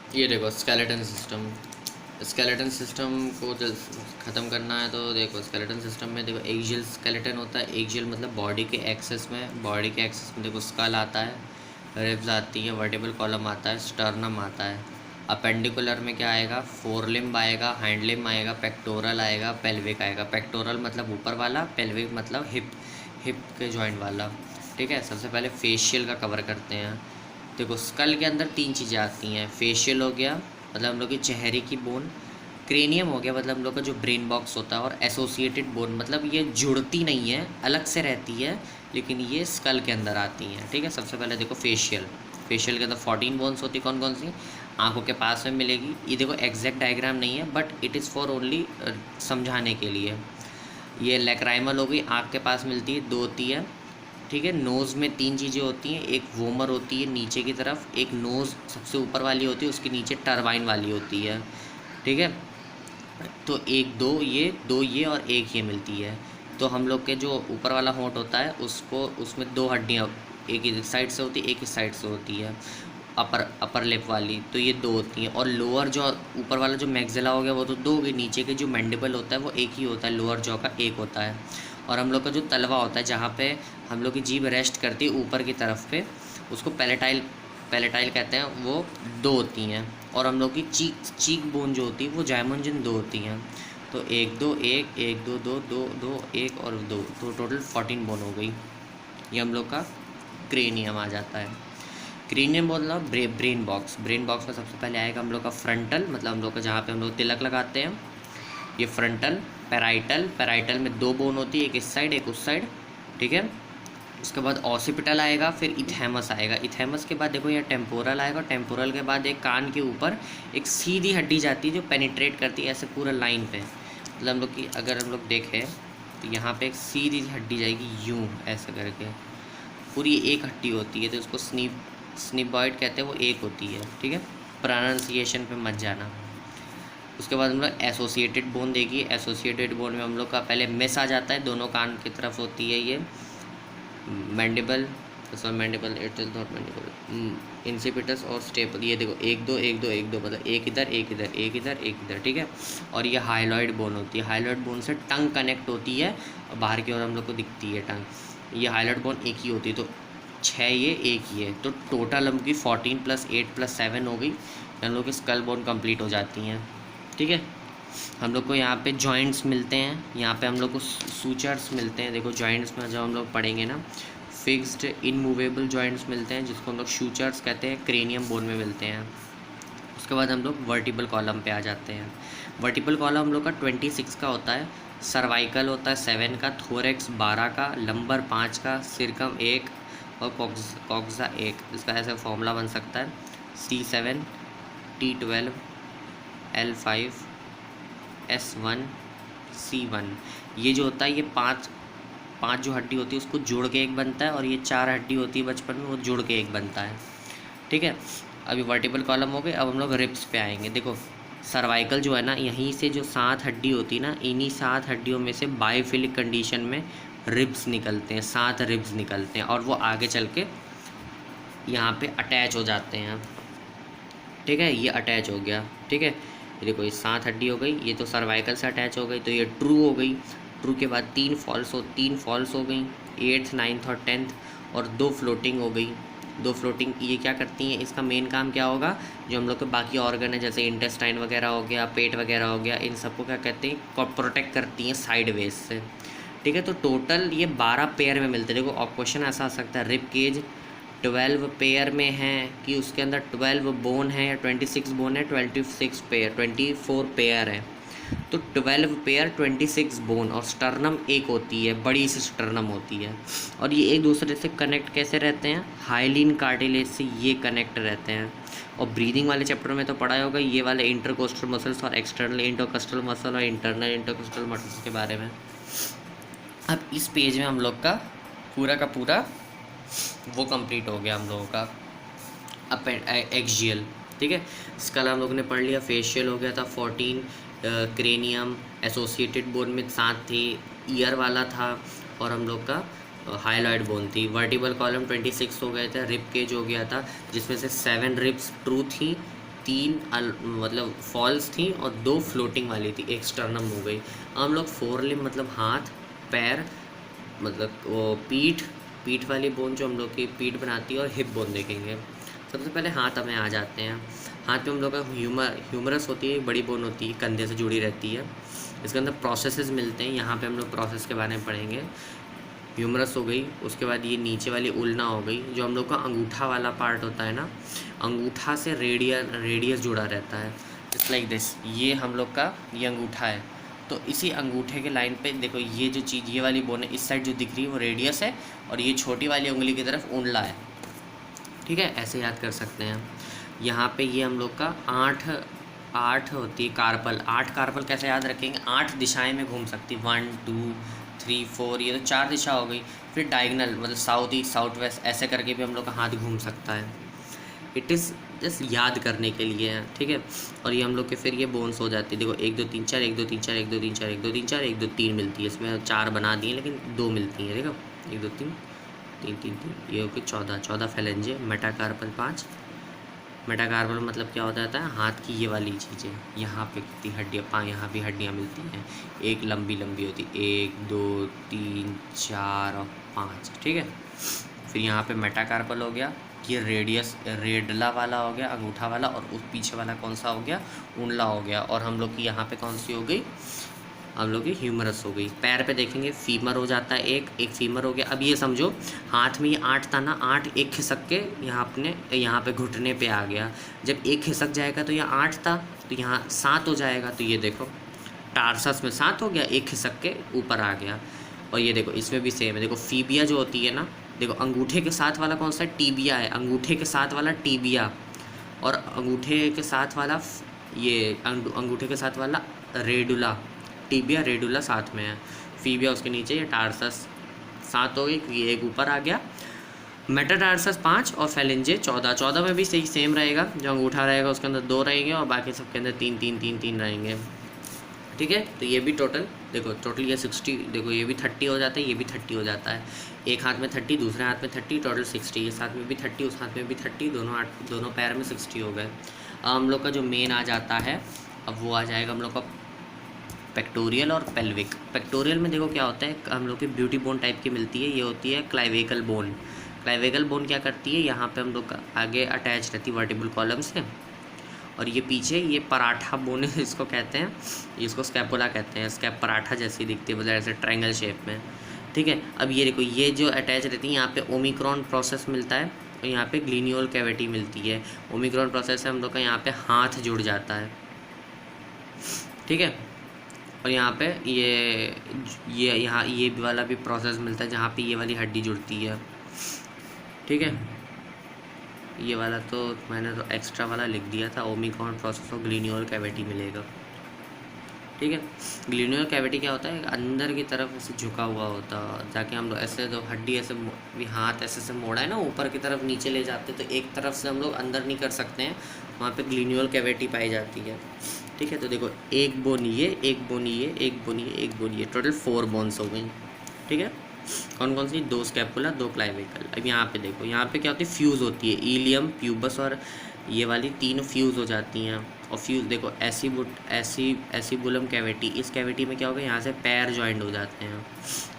ये देखो skeleton system. Skeleton system को जब ख़त्म करना है तो देखो स्केलेटन सिस्टम में देखो एक्सियल स्केलेटन होता है। एक्सियल मतलब बॉडी के एक्सेस में देखो स्कल आता है, रिब्स आती है, वर्टिबल कॉलम आता है, स्टर्नम आता है। अपेंडिकुलर में क्या आएगा, फोर लिम्ब आएगा, हैंड लिम्ब आएगा, पेक्टोरल आएगा, पेल्विक आएगा। पेक्टोरल मतलब ऊपर वाला, पेल्विक मतलब हिप, हिप के जॉइंट वाला। ठीक है, सबसे पहले फेशियल का कवर करते हैं। देखो स्कल के अंदर तीन चीज़ें आती हैं। फेशियल हो गया मतलब हम लोग की चेहरे की बोन, क्रेनियम हो गया मतलब हम लोग का जो ब्रेन बॉक्स होता है, और एसोसिएटेड बोन मतलब ये जुड़ती नहीं है, अलग से रहती है, लेकिन ये स्कल के अंदर आती हैं। ठीक है, सबसे पहले देखो फेशियल। फेशियल के अंदर 14 बोन्स होती, कौन कौन सी, आंखों के पास में मिलेगी। ये देखो एग्जैक्ट डायग्राम नहीं है, but it is for only समझाने के लिए। ये लैक्राइमल हो गई, आँख के पास मिलती है, दो होती है। ठीक है, नोज़ में तीन चीज़ें होती हैं, एक वोमर होती है नीचे की तरफ, एक नोज़ सबसे ऊपर वाली होती है, उसके नीचे टरबाइन वाली होती है। ठीक है, तो एक दो ये और एक ये मिलती है। तो हम लोग के जो ऊपर वाला होंठ होता है उसको, उसमें दो हड्डियाँ, एक इस साइड से होती है, एक इस साइड से होती है, अपर लिप वाली, तो ये दो होती हैं। और लोअर जो ऊपर वाला जो मैक्सिला हो गया वो तो दो हो गई, नीचे के जो मैंडिबल होता है वो एक ही होता है, लोअर जॉ का एक होता है। और हम लोग का जो तलवा होता है जहाँ पे हम लोग की जीभ रेस्ट करती है ऊपर की तरफ पे, उसको पैलेटाइल पैलेटाइल कहते हैं, वो दो होती हैं। और हम लोग की चीक बोन जो होती है वो जाइमोंजिन दो होती हैं। तो एक दो एक, एक दो दो, दो दो एक और दो, तो टोटल 14 बोन हो गई। ये हम लोग का क्रेनियम आ जाता है। क्रेनियम मतलब ब्रेन बॉक्स। ब्रेन बॉक्स में सबसे पहले आएगा हम लोग का फ्रंटल, मतलब हम लोग का जहाँ पे हम लोग तिलक लगाते हैं, ये फ्रंटल। पैराइटल, पैराइटल में दो बोन होती है, एक इस साइड एक उस साइड। ठीक है, उसके बाद ऑसिपिटल आएगा, फिर इथेमस आएगा। इथेमस के बाद देखो ये टेम्पोरल आएगा, टेम्पोरल के बाद एक कान के ऊपर एक सीधी हड्डी जाती है जो पेनिट्रेट करती है ऐसे पूरा लाइन पे। मतलब हम लोग की अगर हम लोग देखें तो यहाँ पे एक सीधी सी हड्डी जाएगी यूँ ऐसे करके, पूरी एक हड्डी होती है, तो उसको स्निबॉइड कहते हैं, वो एक होती है। ठीक है, प्रोनाउंसिएशन पे मत जाना। उसके बाद हम लोग एसोसिएटेड बोन देखिए। एसोसिएटेड बोन में हम लोग का पहले मिस आ जाता है, दोनों कान की तरफ होती है ये mandible, sorry mandible, it is not mandible, insipidus or staple. ये देखो एक दो एक दो एक दो, मतलब एक इधर एक इधर एक इधर एक इधर। ठीक है, और ये हाइलॉइड बोन होती है। हाइलॉइड बोन से टंग कनेक्ट होती है और बाहर की ओर हम लोग को दिखती है टंग। ये हाइलॉइड बोन एक ही होती है, तो 6 ये एक ही है, तो टोटल हम की 14 + 8 + 7 हो गई। हम लोग की स्कल बोन कंप्लीट हो जाती हैं। ठीक है, हम लोग को यहाँ पे जॉइंट्स मिलते हैं, यहाँ पे हम लोग को सूचर्स मिलते हैं। देखो जॉइंट्स में जब हम लोग पढ़ेंगे ना, फिक्स्ड इनमूवेबल जॉइंट्स मिलते हैं जिसको हम लोग सूचर्स कहते हैं, क्रेनियम बोन में मिलते हैं। उसके बाद हम लोग वर्टिबल कॉलम पे आ जाते हैं। वर्टिबल कॉलम हम लोग का 26 का होता है, सर्वाइकल होता है 7 का, थोरेक्स 12 का, लंबर 5 का, सिरकम 1 और कॉक्सा 1। इसका ऐसा फॉर्मूला बन सकता है C7 T12 L5 S1 C1। ये जो होता है ये पाँच पाँच जो हड्डी होती है उसको जोड़ के एक बनता है, और ये 4 हड्डी होती है बचपन में, वो जोड़ के एक बनता है। ठीक है, अभी वर्टिबल कॉलम हो गए, अब हम लोग रिब्स पे आएंगे। देखो सर्वाइकल जो है ना, यहीं से जो 7 हड्डी होती है ना, इन्हीं 7 हड्डियों में से बायोफिलिक कंडीशन में रिब्स निकलते हैं, 7 रिब्स निकलते हैं, और वो आगे चल के यहाँ पे अटैच हो जाते हैं। ठीक है, ये अटैच हो गया। ठीक है, ये देखो ये 7 हड्डी हो गई, ये तो सर्वाइकल से अटैच हो गई, तो ये ट्रू हो गई। ट्रू के बाद 3 फॉल्स हो गई, 8th 9th और 10th, और 2 फ्लोटिंग हो गई। 2 फ्लोटिंग ये क्या करती हैं, इसका मेन काम क्या होगा, जो हम लोग के बाकी ऑर्गन है जैसे इंटेस्टाइन वगैरह हो गया, पेट वगैरह हो गया, इन सबको क्या कहते हैं, प्रोटेक्ट करती हैं साइड वेज से। ठीक है, तो टोटल ये 12 पेयर में मिलते हैं। देखो क्वेश्चन ऐसा आ सकता है, रिब केज 12 पेयर में है कि उसके अंदर 12 बोन है या 26 बोन है, 24 पेयर है। तो 12 पेयर 26 बोन, और स्टर्नम एक होती है, बड़ी सी स्टर्नम होती है। और ये एक दूसरे से कनेक्ट कैसे रहते हैं, हाइलिन कार्टिलेज से ये कनेक्ट रहते हैं। और ब्रीदिंग वाले चैप्टर में तो पढ़ा होगा ये वाले इंटरकोस्टल मसल्स और एक्सटर्नल इंटरकोस्टल मसल और इंटरनल इंटरकोस्टल मसल्स के बारे में। अब इस पेज में हम लोग का पूरा वो कंप्लीट हो गया हम लोगों का एक्सियल। ठीक है, स्कल हम लोगों ने पढ़ लिया, फेशियल हो गया था 14, क्रेनियम एसोसिएटेड बोन में 7 थी, ईयर वाला था, और हम लोग का हाइलॉइड बोन थी। वर्टिबल कॉलम 26 हो गए थे, रिब केज हो गया था जिसमें से 7 रिब्स ट्रू थी, मतलब फॉल्स थी और 2 फ्लोटिंग वाली थी, एक स्टर्नम हो गई। हम लोग 4 लिम्ब मतलब हाथ, पैर, मतलब वो पीठ वाली बोन जो हम लोग की पीठ बनाती है, और हिप बोन देखेंगे। सबसे पहले हाथ हमें आ जाते हैं। हाथ में हम लोग का ह्यूमरस होती है, बड़ी बोन होती है, कंधे से जुड़ी रहती है। इसके अंदर प्रोसेसेस मिलते हैं, यहाँ पे हम लोग प्रोसेस के बारे में पढ़ेंगे। ह्यूमरस हो गई, उसके बाद ये नीचे वाली उल्ना हो गई, जो हम लोग का अंगूठा वाला पार्ट होता है ना, अंगूठा से रेडियस जुड़ा रहता है, जस्ट लाइक दिस। ये हम लोग का ये अंगूठा है, तो इसी अंगूठे के लाइन पे देखो ये जो चीज़, ये वाली बोन है इस साइड जो दिख रही है वो रेडियस है, और ये छोटी वाली उंगली की तरफ उंडला है। ठीक है, ऐसे याद कर सकते हैं। यहाँ पे ये हम लोग का 8 होती है कार्पल। 8 कार्पल कैसे याद रखेंगे? 8 दिशाएं में घूम सकती है, 1 2 3 4, ये तो 4 दिशा हो गई। फिर डायगनल मतलब साउथ ईस्ट साउथ वेस्ट, ऐसे करके भी हम लोग का हाथ घूम सकता है। इट इज़ जस्ट याद करने के लिए है, ठीक है। और ये हम लोग के फिर ये बोन्स हो जाती है, देखो 1 2 3 4, 1 2 3 4, 1 2 3 4, 1 2 3 4, 1 2 3 मिलती है। इसमें 4 बना दिए लेकिन 2 मिलती हैं, देखो 1 2 3 3 3 3, ये हो गई 14 फेलेंजे। मेटाकार्पल 5। मेटाकार्पल मतलब क्या हो जाता है? हाथ की ये वाली चीज़ें, यहाँ पे कितनी हड्डियाँ, यहाँ भी हड्डियाँ मिलती हैं, एक लंबी होती, 1 2 3 4 और 5, ठीक है। फिर यहाँ पे मेटाकार्पल हो गया, ये रेडला वाला हो गया, अंगूठा वाला, और उस पीछे वाला कौन सा हो गया? उंडला हो गया। और हम लोग की यहाँ पे कौन सी हो गई? हम लोग की ह्यूमरस हो गई। पैर पे देखेंगे फीमर हो जाता है, एक फीमर हो गया। अब ये समझो हाथ में ये 8 था ना, 8 एक खिसक के यहाँ पे घुटने पे आ गया। जब एक खिसक जाएगा तो यहाँ 8 था, तो यहाँ 7 हो जाएगा। तो ये देखो टार्सस में 7 हो गया, एक खिसक के ऊपर आ गया। और ये देखो इसमें भी सेम है, देखो फीबिया जो होती है ना, देखो अंगूठे के साथ वाला कौन सा है? टीबिया है। अंगूठे के साथ वाला टीबिया, और अंगूठे के साथ वाला ये अंगूठे के साथ वाला रेडुला। टीबिया रेडुला साथ में है, फीबिया उसके नीचे, ये टार्सस 7 हो गई क्योंकि एक ऊपर आ गया। मेटाटार्सस 5 और फेलेंजे 14 में भी सही सेम रहेगा, जो अंगूठा रहेगा उसके अंदर 2 रहेंगे और बाकी सबके अंदर 3 3 3 3 रहेंगे, ठीक है। तो ये भी टोटल देखो, टोटल ये 60, देखो ये भी 30 हो जाता है, ये भी 30 हो जाता है। एक हाथ में 30, दूसरे हाथ में 30, टोटल 60। इस हाथ में भी 30, उस हाथ में भी 30, दोनों पैर में 60 हो गए। अब हम लोग का जो मेन आ जाता है, अब वो आ जाएगा हम लोग का पेक्टोरियल और पेल्विक। पेक्टोरियल में देखो क्या होता है, हम लोग की ब्यूटी बोन टाइप की मिलती है, ये होती है क्लाइवेकल बोन। क्लाइवेकल बोन क्या करती है? यहाँ पे हम लोग आगे अटैच रहती है वर्टिब्रल कॉलम से, और ये पीछे ये पराठा बोन इसको कहते हैं, इसको स्कैपुला कहते हैं। स्कैप पराठा जैसी दिखती है, मतलब ऐसे ट्रायंगल शेप में, ठीक है। अब ये देखो ये जो अटैच रहती है, यहाँ पे ओमिक्रॉन प्रोसेस मिलता है और यहाँ पे ग्लिनियोल कैविटी मिलती है। ओमिक्रॉन प्रोसेस से हम लोग का यहाँ पे हाथ जुड़ जाता है, ठीक है। और यहाँ पे यहाँ ये वाला भी प्रोसेस मिलता है, जहाँ पे ये वाली हड्डी जुड़ती है, ठीक है। ये वाला तो मैंने तो एक्स्ट्रा वाला लिख दिया था, ओमिक्रॉन प्रोसेस और ग्लिनियोल कैविटी मिलेगा, ठीक है। ग्लिनियोल कैविटी क्या होता है? अंदर की तरफ ऐसे झुका हुआ होता है, जाके हम लोग ऐसे तो हड्डी ऐसे भी हाथ ऐसे से मोड़ा है ना, ऊपर की तरफ नीचे ले जाते, तो एक तरफ से हम लोग अंदर नहीं कर सकते हैं, वहाँ पे ग्लिनियोल कैविटी पाई जाती है, ठीक है। तो देखो एक बोन ये, एक बोन ये, एक बोन ये, एक बोन ये, टोटल 4 बोन्स हो गई, ठीक है। कौन कौन सी? 2 स्कैपुला, 2 क्लाइविकल। अब यहाँ पे देखो, यहाँ पे क्या होती है? फ्यूज़ होती है, इलियम, प्यूबस और ये वाली 3 फ्यूज़ हो जाती हैं। और फ्यूज़ देखो एसिबुलम कैविटी, इस कैविटी में क्या होगा? यहाँ से पैर जॉइंट हो जाते हैं,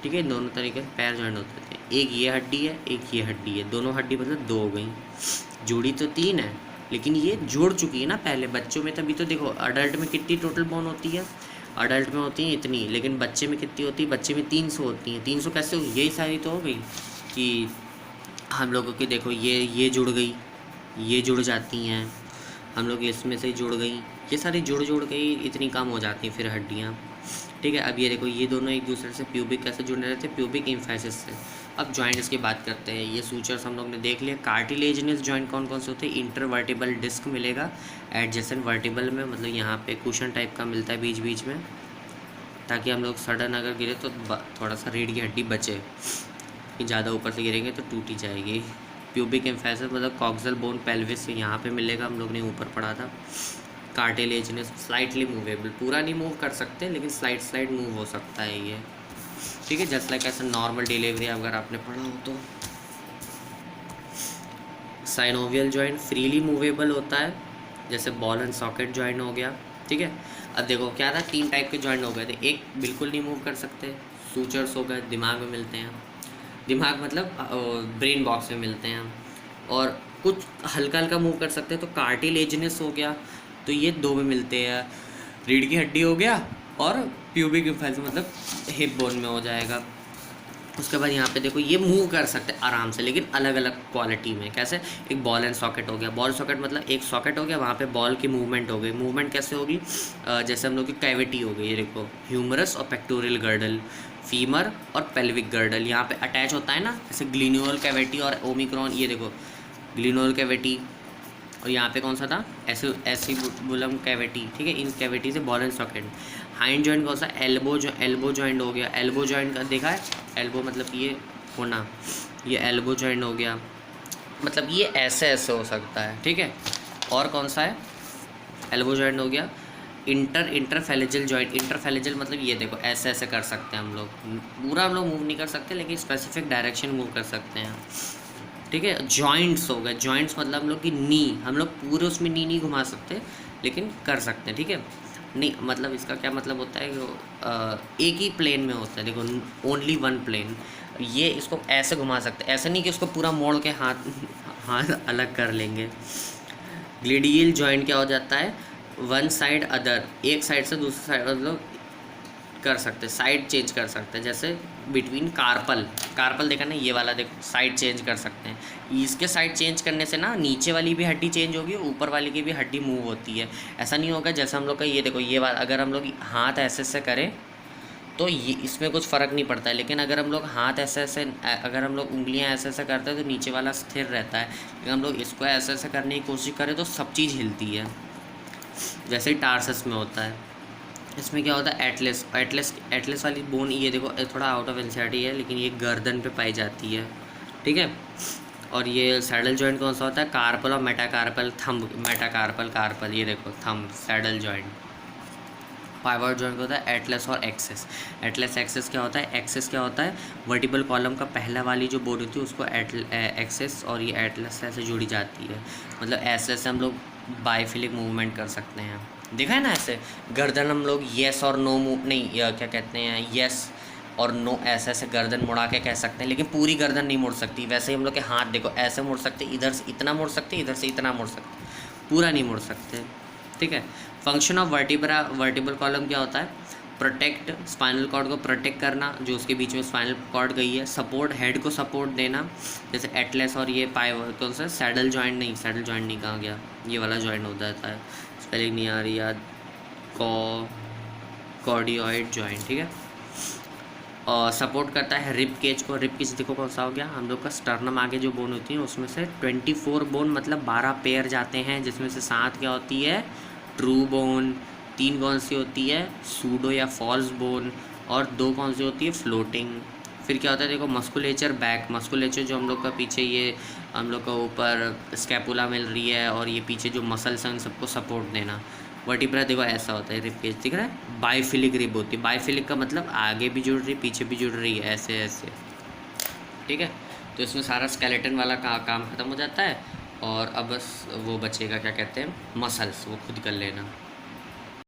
ठीक है। दोनों तरीके से पैर जॉइंट हो जाते हैं। एक ये हड्डी है, एक ये हड्डी है, दोनों हड्डी मतलब 2 हो गई। जोड़ी तो 3 है, लेकिन ये जुड़ चुकी है ना पहले बच्चों में। तभी तो देखो अडल्ट में कितनी टोटल बोन होती है? अडल्ट में होती है इतनी, लेकिन बच्चे में कितनी होती है? बच्चे में 300 होती हैं। 300 कैसे हो? यही सारी तो हो गई कि हम लोगों की देखो ये जुड़ गई, ये जुड़ जाती हैं, हम लोग इसमें से जुड़ गई, ये सारी जुड़ गई, इतनी कम हो जाती हैं फिर हड्डियाँ, ठीक है। अब ये देखो ये दोनों एक दूसरे से प्यूबिक कैसे जुड़ने रहते हैं? प्यूबिक इम्फेसिस से। अब जॉइंट्स की बात करते हैं, ये सूचर्स हम लोग ने देख लिया। कार्टिलेजिनस जॉइंट कौन कौन से होते हैं? इंटरवर्टिबल डिस्क मिलेगा एडजेसेंट वर्टिबल में, मतलब यहाँ पे कुशन टाइप का मिलता है बीच बीच में, ताकि हम लोग सडन अगर गिरे तो थोड़ा सा रीढ़ की हड्डी बचे, कि ज़्यादा ऊपर से गिरेंगे तो टूटी जाएगी। प्यूबिक इम्फेसिस मतलब कॉक्सल बोन पेल्विस यहाँ पे मिलेगा, हम लोग ने ऊपर पढ़ा था। कार्टिलेजिनस स्लाइटली मूवेबल, पूरा नहीं मूव कर सकते लेकिन स्लाइड मूव हो सकता है ये, ठीक है। जस्ट लाइक ऐसा नॉर्मल डिलीवरी अगर आपने पढ़ा हो तो। साइनोवियल जॉइंट फ्रीली मूवेबल होता है, जैसे बॉल एंड सॉकेट जॉइंट हो गया, ठीक है। अब देखो क्या था, 3 टाइप के जॉइंट हो गए थे। एक बिल्कुल नहीं मूव कर सकते, सूचर्स हो गए, दिमाग में मिलते हैं, दिमाग मतलब ब्रेन बॉक्स में मिलते हैं। और कुछ हल्का हल्का मूव कर सकते हैं, तो कार्टिलेजिनस हो गया, तो ये 2 में मिलते हैं, रीढ़ की हड्डी हो गया और प्यूबिक इम्पल्स मतलब हिप बोन में हो जाएगा। उसके बाद यहाँ पे देखो ये मूव कर सकते हैं आराम से, लेकिन अलग अलग क्वालिटी में। कैसे, एक बॉल एंड सॉकेट हो गया, बॉल सॉकेट मतलब एक सॉकेट हो गया, वहाँ पे बॉल की मूवमेंट हो गई। मूवमेंट कैसे होगी, जैसे हम लोग की कैविटी हो गई, ये देखो ह्यूमरस और पेक्टोरियल गर्डल, फीमर और पेल्विक गर्डल यहाँ पे अटैच होता है ना, जैसे ग्लिनोल कैविटी और ओमिक्रॉन, ये देखो ग्लिनोल कैविटी। और यहाँ पे कौन सा था, एसिबुलम कैविटी, ठीक है। इन कैविटी से ball and socket. Hind joint कौन सा, एल्बो जॉइंट हो गया। एल्बो जॉइंट का देखा है, एल्बो मतलब ये होना, ये एल्बो जॉइंट हो गया, मतलब ये ऐसे ऐसे हो सकता है, ठीक है। और कौन सा है, एल्बो जॉइंट हो गया। इंटरफेलेजल जॉइंट, इंटरफेलेजल मतलब ये देखो ऐसे ऐसे कर सकते हैं हम लोग, पूरा हम लोग मूव नहीं कर सकते, लेकिन स्पेसिफिक डायरेक्शन मूव कर सकते हैं, ठीक है। जॉइंट्स हो गए, जॉइंट्स मतलब हम लोग की नी, हम लोग पूरे उसमें नी नहीं घुमा सकते, लेकिन कर सकते हैं, ठीक है। नहीं मतलब इसका क्या मतलब होता है कि एक ही प्लेन में होता है, देखो ओनली वन प्लेन। ये इसको ऐसे घुमा सकते हैं, ऐसे नहीं कि उसको पूरा मोड़ के हाथ हाथ अलग कर लेंगे। ग्लेडियल जॉइंट क्या हो जाता है, वन साइड अदर, एक साइड से दूसरी साइड मतलब कर सकते हैं, साइड चेंज कर सकते हैं। जैसे बिटवीन कार्पल, कार्पल देखा ना, ये वाला देखो साइड चेंज कर सकते हैं। इसके साइड चेंज करने से ना नीचे वाली भी हड्डी चेंज होगी, ऊपर वाली की भी हड्डी मूव होती है। ऐसा नहीं होगा जैसे हम लोग का ये देखो, ये वाला अगर हम लोग हाथ ऐसे ऐसे करें तो ये इसमें कुछ फ़र्क नहीं पड़ता है, लेकिन अगर हम लोग हाथ ऐसे ऐसे, अगर हम लोग उंगलियां ऐसे ऐसे करते हैं तो नीचे वाला स्थिर रहता है, लेकिन हम लोग इसको ऐसे ऐसे करने की कोशिश करें तो सब चीज़ हिलती है। जैसे ही टार्सस में होता है, इसमें क्या होता है, एटलस, एटलस वाली बोन, ये देखो थोड़ा आउट ऑफ एनसीईआरटी है, लेकिन ये गर्दन पे पाई जाती है, ठीक है। और ये सैडल जॉइंट कौन सा होता है, कार्पल और मेटाकार्पल थंब, मेटाकार्पल कार्पल, ये देखो thumb saddle joint. Pivot joint होता है एटलस और एक्सेस। एटलस एक्सेस क्या होता है, एक्सेस क्या होता है, वर्टिबल कॉलम का पहला वाली जो बोन होती है उसको एक्सेस, और ये एटलस ऐसे जुड़ी जाती है, मतलब ऐसे ऐसे हम लोग बाइफिलिक मूवमेंट कर सकते हैं। देखा है ना, ऐसे गर्दन हम लोग येस और नो मूव नहीं, क्या कहते हैं, येस और नो, ऐसे ऐसे गर्दन मुड़ा के कह सकते हैं, लेकिन पूरी गर्दन नहीं मुड़ सकती। वैसे ही हम लोग के हाथ देखो ऐसे मुड़ सकते, इधर से इतना मुड़ सकते, इधर से इतना मुड़ सकते, पूरा नहीं मुड़ सकते, ठीक है। फंक्शन ऑफ वर्टिबल कॉलम क्या होता है, प्रोटेक्ट, स्पाइनल कॉर्ड को प्रोटेक्ट करना, जो उसके बीच में स्पाइनल कॉर्ड गई है। सपोर्ट, हेड को सपोर्ट देना, जैसे एटलस और ये कौन सा सैडल जॉइंट नहीं, सैडल जॉइंट नहीं, कहाँ गया, ये वाला जॉइंट हो जाता है, स्पेलिंग नहीं आ रही याद, कॉर्डियोइड जॉइंट, ठीक है। और सपोर्ट करता है रिब केज को, रिब केज देखो कौन सा हो गया, हम लोग का स्टर्नम आगे जो बोन होती है उसमें से 24 बोन मतलब 12 पेयर जाते हैं, जिसमें से 7 क्या होती है, ट्रू बोन, 3 कौन सी होती है, सूडो या फॉल्स बोन, और 2 कौन सी होती है, फ्लोटिंग। फिर क्या होता है देखो, मस्कुलेचर बैक, मस्कुलेचर जो हम लोग का पीछे ये हम लोग का ऊपर स्कैपुला मिल रही है, और ये पीछे जो मसल्स हैं उन सबको सपोर्ट देना। वर्टिब्रा देखो ऐसा होता है, रिब केज दिख रहा है, बाइफिलिक रिब होती है। बाइफिलिक का मतलब आगे भी जुड़ रही पीछे भी जुड़ रही है, ऐसे ऐसे, ठीक है। तो इसमें सारा स्केलेटन वाला काम ख़त्म हो जाता है, और अब बस वो बचेगा क्या कहते हैं, मसल्स, वो खुद कर लेना।